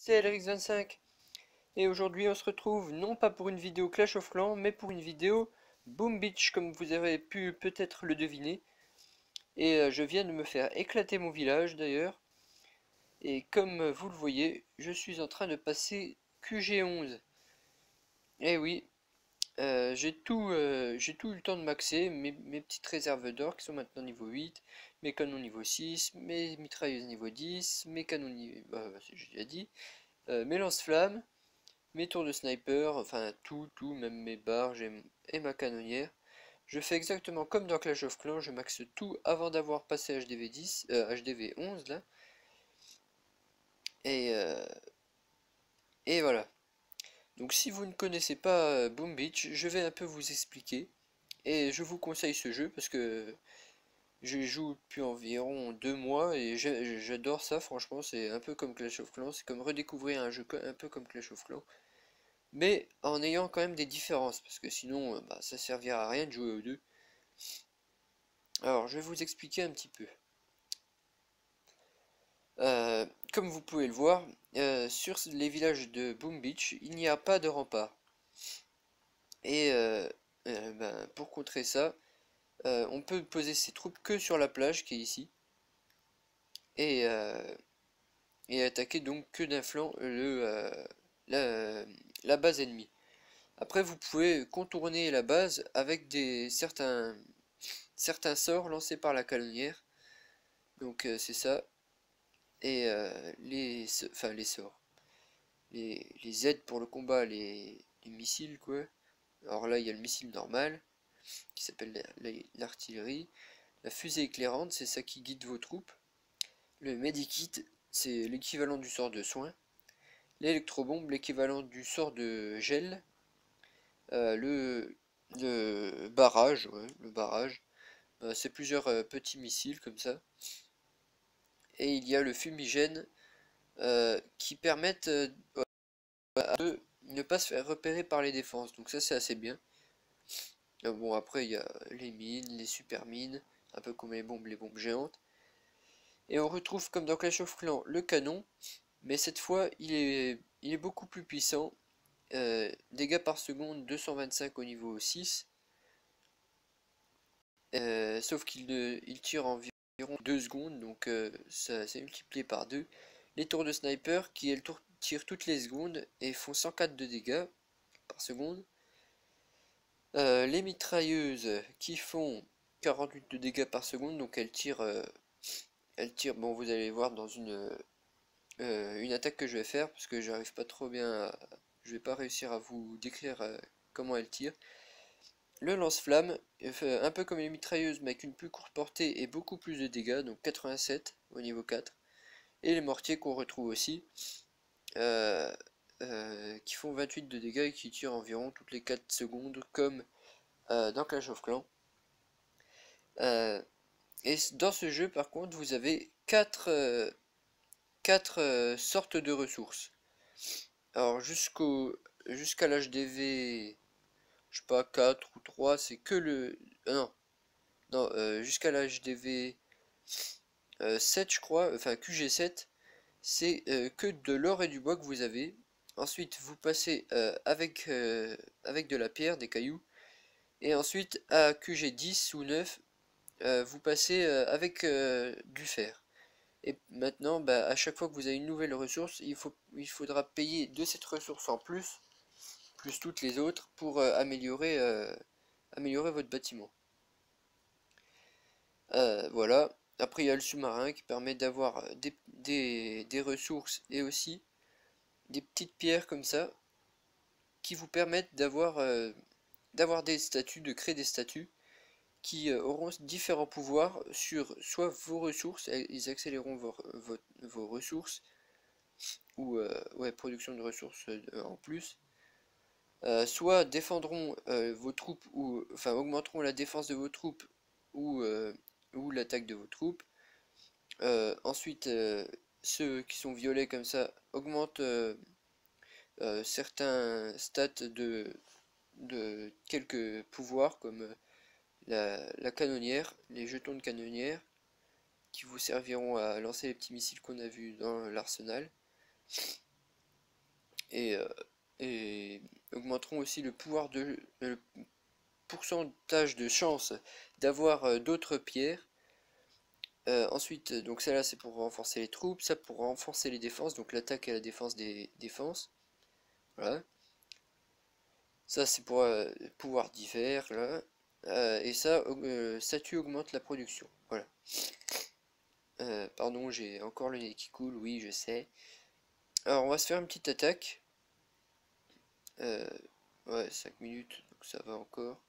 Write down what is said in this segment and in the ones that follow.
c'est LRX25 et aujourd'hui on se retrouve non pas pour une vidéo Clash of Clans mais pour une vidéo Boom Beach comme vous avez pu peut-être le deviner. Et je viens de me faire éclater mon village d'ailleurs. Et comme vous le voyez, je suis en train de passer QG11. Et oui, j'ai tout eu le temps de maxer mes petites réserves d'or qui sont maintenant niveau 8, mes canons niveau 6, mes mitrailleuses niveau 10, mes canons niveau... j'ai déjà dit, mes lance-flammes, mes tours de sniper, enfin tout, même mes barges et ma canonnière. Je fais exactement comme dans Clash of Clans, je maxe tout avant d'avoir passé HDV 10, HDV 11 là. Et, euh, et voilà. Donc si vous ne connaissez pas Boom Beach, je vais un peu vous expliquer. Et je vous conseille ce jeu parce que je joue depuis environ 2 mois et j'adore ça, franchement, c'est un peu comme Clash of Clans, c'est comme redécouvrir un jeu un peu comme Clash of Clans. Mais en ayant quand même des différences, parce que sinon ça servira à rien de jouer aux deux. Alors je vais vous expliquer un petit peu. Comme vous pouvez le voir, sur les villages de Boom Beach, il n'y a pas de rempart. Et pour contrer ça, on peut poser ses troupes que sur la plage qui est ici. Et, attaquer donc que d'un flanc la base ennemie. Après vous pouvez contourner la base avec certains sorts lancés par la canonnière. Donc c'est ça. Et les sorts. Les aides pour le combat, les missiles quoi. Alors là il y a le missile normal qui s'appelle l'artillerie. La fusée éclairante, c'est ça qui guide vos troupes. Le medikit, c'est l'équivalent du sort de soin. L'électrobombe, l'équivalent du sort de gel. Le barrage, ouais, le barrage. C'est plusieurs petits missiles comme ça. Et il y a le fumigène qui permettent de ne pas se faire repérer par les défenses. Donc ça c'est assez bien. Bon après il y a les mines, les super mines, un peu comme les bombes géantes. Et on retrouve comme dans Clash of Clans le canon, mais cette fois il est beaucoup plus puissant. Dégâts par seconde 225 au niveau 6. Sauf il tire environ 2 secondes, donc ça c'est multiplié par 2. Les tours de sniper qui elles tirent toutes les secondes et font 104 de dégâts par seconde. Les mitrailleuses qui font 48 de dégâts par seconde, donc elles tirent, bon vous allez voir dans une attaque que je vais faire, parce que j'arrive pas trop bien, je vais pas réussir à vous décrire comment elles tirent. Le lance-flamme, un peu comme les mitrailleuses mais avec une plus courte portée et beaucoup plus de dégâts, donc 87 au niveau 4. Et les mortiers qu'on retrouve aussi, euh, qui font 28 de dégâts et qui tirent environ toutes les 4 secondes comme dans Clash of Clans. Et dans ce jeu par contre vous avez 4 sortes de ressources. Alors jusqu'à l'HDV, je sais pas, 4 ou 3, c'est que le... non, jusqu'à l'HDV 7 je crois, enfin QG7, c'est que de l'or et du bois que vous avez. Ensuite vous passez avec de la pierre, des cailloux. Et ensuite à QG10 ou 9, vous passez avec du fer. Et maintenant, à chaque fois que vous avez une nouvelle ressource, il faudra payer de cette ressource en plus toutes les autres, pour améliorer votre bâtiment. Voilà. Après, il y a le sous-marin qui permet d'avoir des ressources et aussi des petites pierres comme ça qui vous permettent d'avoir des statues, de créer des statues qui auront différents pouvoirs sur soit vos ressources, ils accéléreront vos ressources, ou ouais, production de ressources en plus, soit défendront vos troupes, ou enfin augmenteront la défense de vos troupes, ou, l'attaque de vos troupes. Ensuite, ceux qui sont violets comme ça augmentent certains stats de quelques pouvoirs comme la canonnière, les jetons de canonnière qui vous serviront à lancer les petits missiles qu'on a vus dans l'arsenal. et augmenteront aussi le pouvoir le pourcentage de chance d'avoir d'autres pierres. Ensuite, donc celle-là c'est pour renforcer les troupes, ça pour renforcer les défenses, donc l'attaque et la défense des défenses. Voilà. Ça c'est pour pouvoir divers, là. Et ça, statut augmente la production. Voilà. Pardon, j'ai encore le nez qui coule, oui, je sais. Alors, on va se faire une petite attaque. Ouais, 5 minutes, donc ça va encore.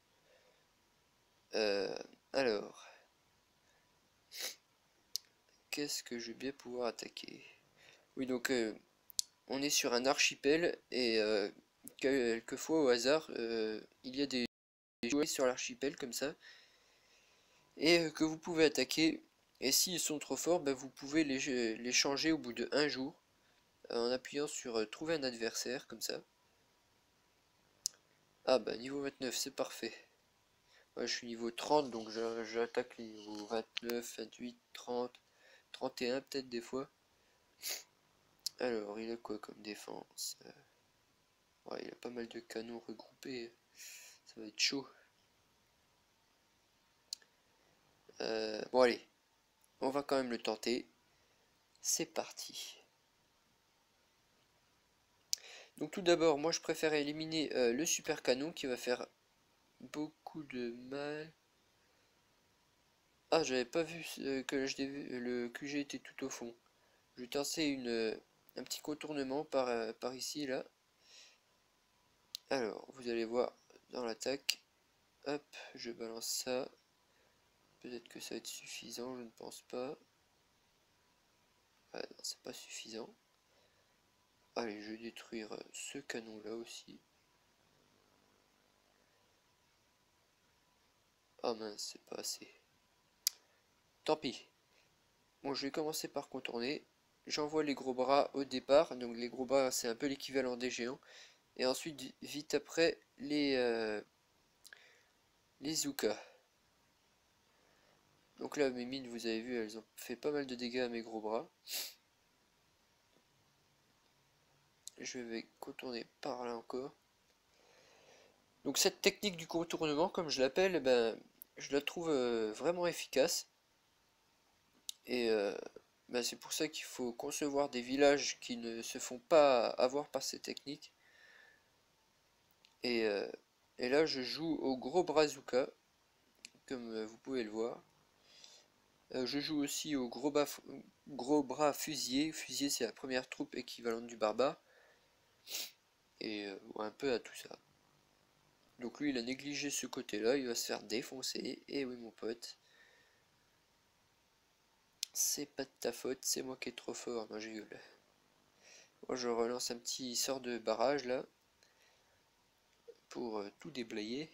Alors, qu'est-ce que je vais bien pouvoir attaquer? Oui, donc, on est sur un archipel, et quelquefois, au hasard, il y a des jouets sur l'archipel, comme ça, et que vous pouvez attaquer. Et s'ils sont trop forts, bah, vous pouvez les changer au bout de 1 jour, en appuyant sur trouver un adversaire, comme ça. Ah bah niveau 29, c'est parfait. Ouais, je suis niveau 30, donc j'attaque les niveaux 29, 28, 30, 31 peut-être des fois. Alors, il a quoi comme défense? Ouais, il a pas mal de canons regroupés. Ça va être chaud. Bon allez, on va quand même le tenter. C'est parti. Donc tout d'abord, moi je préfère éliminer le super canon qui va faire beaucoup de mal. Ah, j'avais pas vu que le QG était tout au fond. Je vais tenter un petit contournement par ici, là. Alors, vous allez voir dans l'attaque. Hop, je balance ça. Peut-être que ça va être suffisant, je ne pense pas. Ouais, non, c'est pas suffisant. Allez, je vais détruire ce canon-là aussi. Ah mince, c'est pas assez. Tant pis. Bon, je vais commencer par contourner. J'envoie les gros bras au départ. Donc les gros bras, c'est un peu l'équivalent des géants. Et ensuite, vite après, les Zuka. Donc là, mes mines, vous avez vu, elles ont fait pas mal de dégâts à mes gros bras. Je vais contourner par là encore. Donc cette technique du contournement, comme je l'appelle, eh ben, je la trouve vraiment efficace. Et ben, c'est pour ça qu'il faut concevoir des villages qui ne se font pas avoir par ces techniques. Et, euh, et là, je joue au gros brazuka, comme vous pouvez le voir. Je joue aussi au gros bras fusier. Fusier, c'est la première troupe équivalente du barbare. Et un peu à tout ça. Donc lui, il a négligé ce côté-là, il va se faire défoncer. Et oui, mon pote. C'est pas de ta faute, c'est moi qui est trop fort. Non, je gueule. Moi, je relance un petit sort de barrage, là. Pour tout déblayer.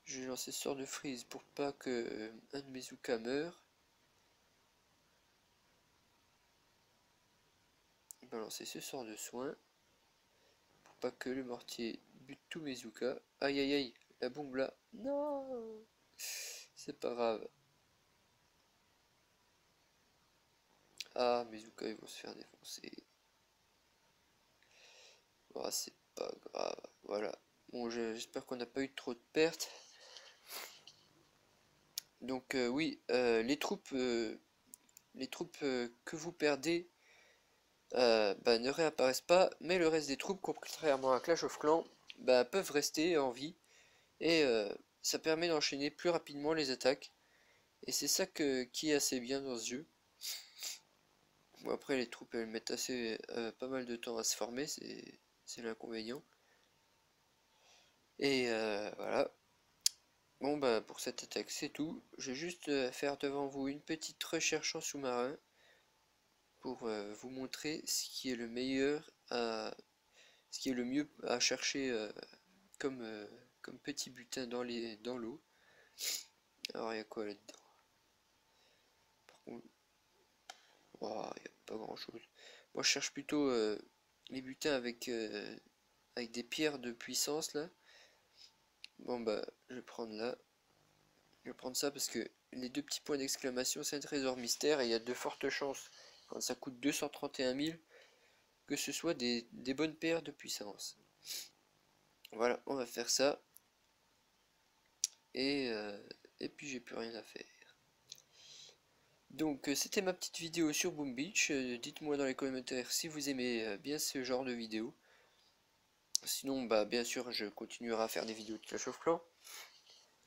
Je vais lancer sort de freeze pour pas que un de mes Zuka meure. Balancer ce sort de soin. Pour pas que le mortier bute tous mes Zuka. Aïe aïe aïe, la bombe là. Non, c'est pas grave. Ah, mes Zuka ils vont se faire défoncer. Oh, c'est pas grave. Voilà. Bon, j'espère qu'on n'a pas eu trop de pertes. Donc oui, les troupes que vous perdez bah, ne réapparaissent pas, mais le reste des troupes, contrairement à Clash of Clans, bah, peuvent rester en vie. Et ça permet d'enchaîner plus rapidement les attaques. Et c'est ça qui est assez bien dans ce jeu. Bon, après les troupes elles mettent pas mal de temps à se former, c'est l'inconvénient. Et voilà. Bon bah pour cette attaque c'est tout. Je vais juste faire devant vous une petite recherche en sous-marin pour vous montrer ce qui est le meilleur ce qui est le mieux à chercher comme, comme petit butin dans l'eau. Alors il y a quoi là-dedans? Par contre, oh, il n'y a pas grand chose. Moi je cherche plutôt les butins avec des pierres de puissance là. Bon bah je vais prendre là. Je vais prendre ça parce que les deux petits points d'exclamation c'est un trésor mystère et il y a de fortes chances quand ça coûte 231 000 que ce soit des bonnes paires de puissance. Voilà, on va faire ça. Et puis j'ai plus rien à faire. Donc c'était ma petite vidéo sur Boom Beach. Dites-moi dans les commentaires si vous aimez bien ce genre de vidéo. Sinon, bah bien sûr, je continuerai à faire des vidéos de Clash of Clans.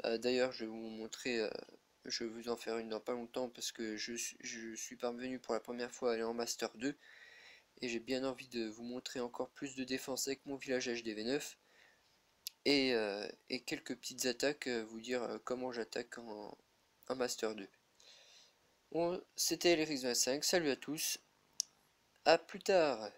D'ailleurs, je vais vous montrer, je vais vous en faire une dans pas longtemps parce que je suis parvenu pour la première fois à aller en Master 2 et j'ai bien envie de vous montrer encore plus de défense avec mon village HDV9 et quelques petites attaques, vous dire comment j'attaque en Master 2. Bon, c'était LRX25, salut à tous, à plus tard.